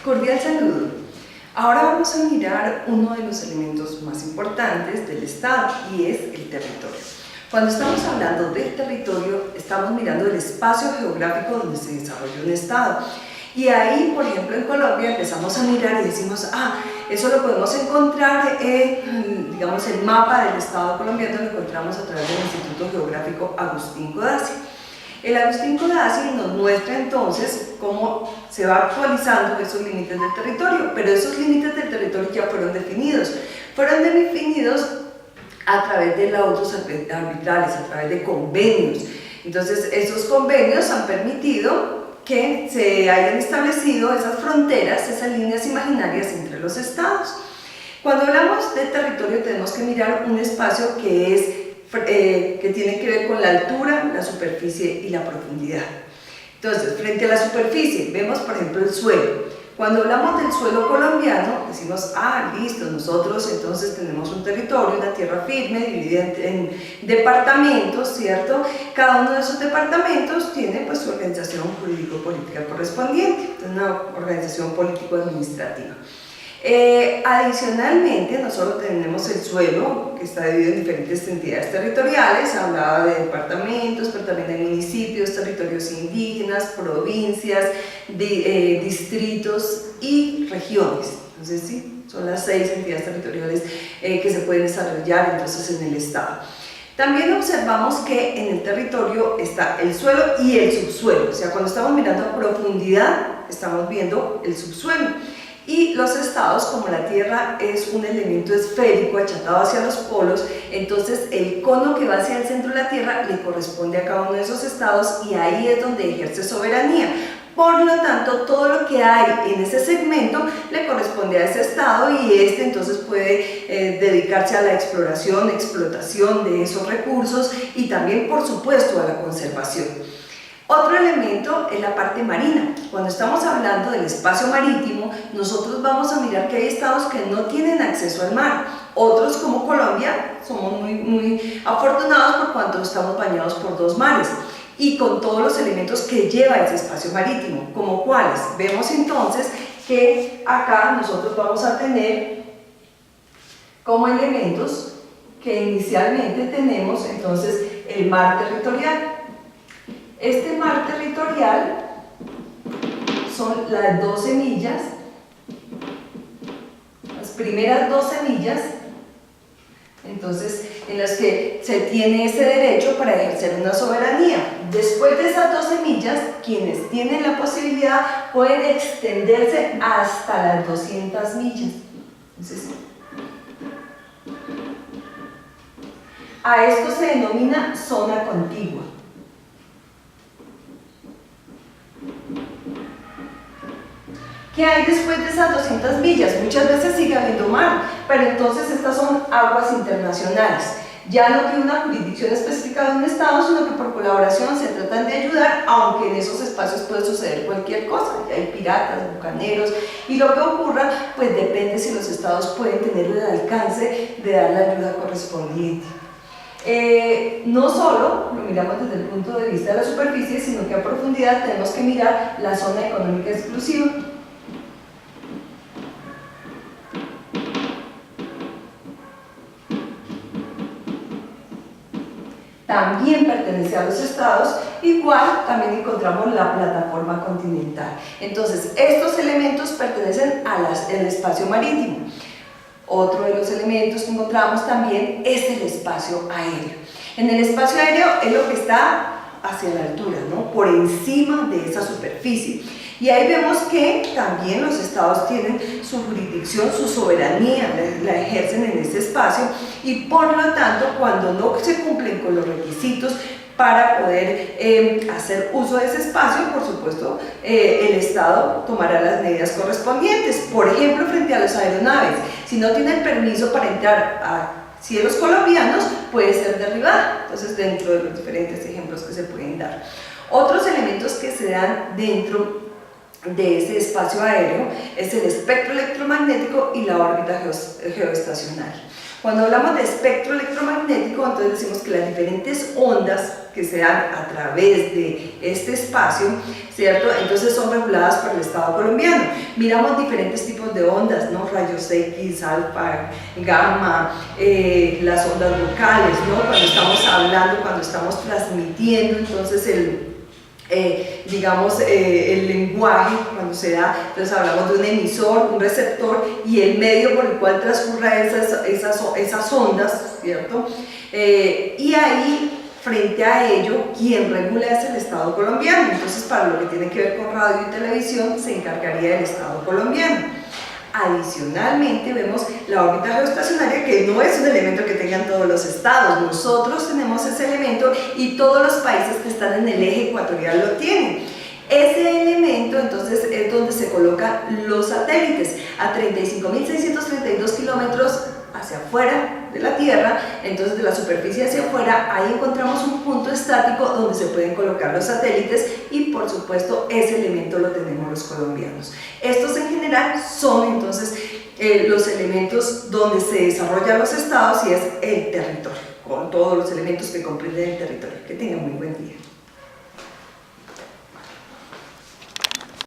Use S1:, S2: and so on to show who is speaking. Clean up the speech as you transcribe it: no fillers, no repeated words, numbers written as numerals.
S1: Cordial saludo. Ahora vamos a mirar uno de los elementos más importantes del Estado y es el territorio. Cuando estamos hablando del territorio, estamos mirando el espacio geográfico donde se desarrolla un Estado. Y ahí, por ejemplo, en Colombia empezamos a mirar y decimos, eso lo podemos encontrar en, digamos, el mapa del Estado colombiano, lo encontramos a través del Instituto Geográfico Agustín Codazzi. El Agustín Codazzi nos muestra entonces cómo se va actualizando esos límites del territorio, pero esos límites del territorio ya fueron definidos a través de laudos arbitrales, a través de convenios. Entonces, esos convenios han permitido que se hayan establecido esas fronteras, esas líneas imaginarias entre los estados. Cuando hablamos de territorio tenemos que mirar un espacio que tiene que ver con la altura, la superficie y la profundidad. Entonces, frente a la superficie, vemos por ejemplo el suelo. Cuando hablamos del suelo colombiano, decimos, listo, nosotros entonces tenemos un territorio, una tierra firme, dividida en departamentos, ¿cierto? Cada uno de esos departamentos tiene pues su organización jurídico-política correspondiente, una organización político-administrativa. Adicionalmente, nosotros tenemos el suelo que está dividido en diferentes entidades territoriales, hablaba de departamentos, pero también de municipios, territorios indígenas, provincias, distritos y regiones. Entonces, sí, son las 6 entidades territoriales que se pueden desarrollar entonces en el Estado. También observamos que en el territorio está el suelo y el subsuelo, o sea, cuando estamos mirando a profundidad, estamos viendo el subsuelo. Y los estados, como la Tierra es un elemento esférico achatado hacia los polos, entonces el cono que va hacia el centro de la Tierra le corresponde a cada uno de esos estados y ahí es donde ejerce soberanía. Por lo tanto, todo lo que hay en ese segmento le corresponde a ese estado y este entonces puede dedicarse a la exploración, explotación de esos recursos y también, por supuesto, a la conservación. Otro elemento es la parte marina. Cuando estamos hablando del espacio marítimo, nosotros vamos a mirar que hay estados que no tienen acceso al mar. Otros, como Colombia, somos muy afortunados por cuanto estamos bañados por 2 mares y con todos los elementos que lleva ese espacio marítimo. ¿Como cuáles? Vemos entonces que acá nosotros vamos a tener como elementos que inicialmente tenemos entonces el mar territorial. Este mar territorial son las 12 millas, las primeras 12 millas, entonces en las que se tiene ese derecho para ejercer una soberanía. Después de esas 12 millas, quienes tienen la posibilidad pueden extenderse hasta las 200 millas. Entonces, a esto se denomina zona contigua. ¿Qué hay después de esas 200 millas? Muchas veces sigue habiendo mar, pero entonces estas son aguas internacionales. Ya no tiene una jurisdicción específica de un estado, sino que por colaboración se tratan de ayudar, aunque en esos espacios puede suceder cualquier cosa. Ya hay piratas, bucaneros, y lo que ocurra, pues depende si los estados pueden tener el alcance de dar la ayuda correspondiente. No solo lo miramos desde el punto de vista de la superficie, sino que a profundidad tenemos que mirar la zona económica exclusiva. También pertenece a los estados, igual también encontramos la plataforma continental. Entonces, estos elementos pertenecen al espacio marítimo. Otro de los elementos que encontramos también es el espacio aéreo. En el espacio aéreo es lo que está hacia la altura, ¿no? Por encima de esa superficie. Y ahí vemos que también los estados tienen su jurisdicción, su soberanía, la ejercen en ese espacio y por lo tanto cuando no se cumplen con los requisitos para poder hacer uso de ese espacio, por supuesto, el Estado tomará las medidas correspondientes. Por ejemplo, frente a las aeronaves, si no tienen permiso para entrar a cielos colombianos, puede ser derribada. Entonces, dentro de los diferentes ejemplos que se pueden dar. Otros elementos que se dan dentro de ese espacio aéreo es el espectro electromagnético y la órbita geoestacionaria. Cuando hablamos de espectro electromagnético, entonces decimos que las diferentes ondas que se dan a través de este espacio, ¿cierto? Entonces son reguladas por el Estado colombiano. Miramos diferentes tipos de ondas, ¿no? Rayos X, alfa, gamma, las ondas vocales, ¿no? Cuando estamos hablando, cuando estamos transmitiendo, entonces el lenguaje, cuando se da, entonces hablamos de un emisor, un receptor y el medio por el cual transcurren esas ondas, ¿cierto? Y ahí, frente a ello, quien regula es el Estado colombiano. Entonces, para lo que tiene que ver con radio y televisión, se encargaría del Estado colombiano. Adicionalmente vemos la órbita geoestacionaria, que no es un elemento que tengan todos los estados. Nosotros tenemos ese elemento y todos los países que están en el eje ecuatorial lo tienen. Ese elemento entonces es donde se colocan los satélites a 35.632 kilómetros hacia afuera de la Tierra. Entonces, de la superficie hacia afuera, ahí encontramos un punto estático donde se pueden colocar los satélites y por supuesto ese elemento lo tenemos los colombianos. Estos en general son entonces los elementos donde se desarrollan los estados y es el territorio, con todos los elementos que comprenden el territorio. Que tengan muy buen día.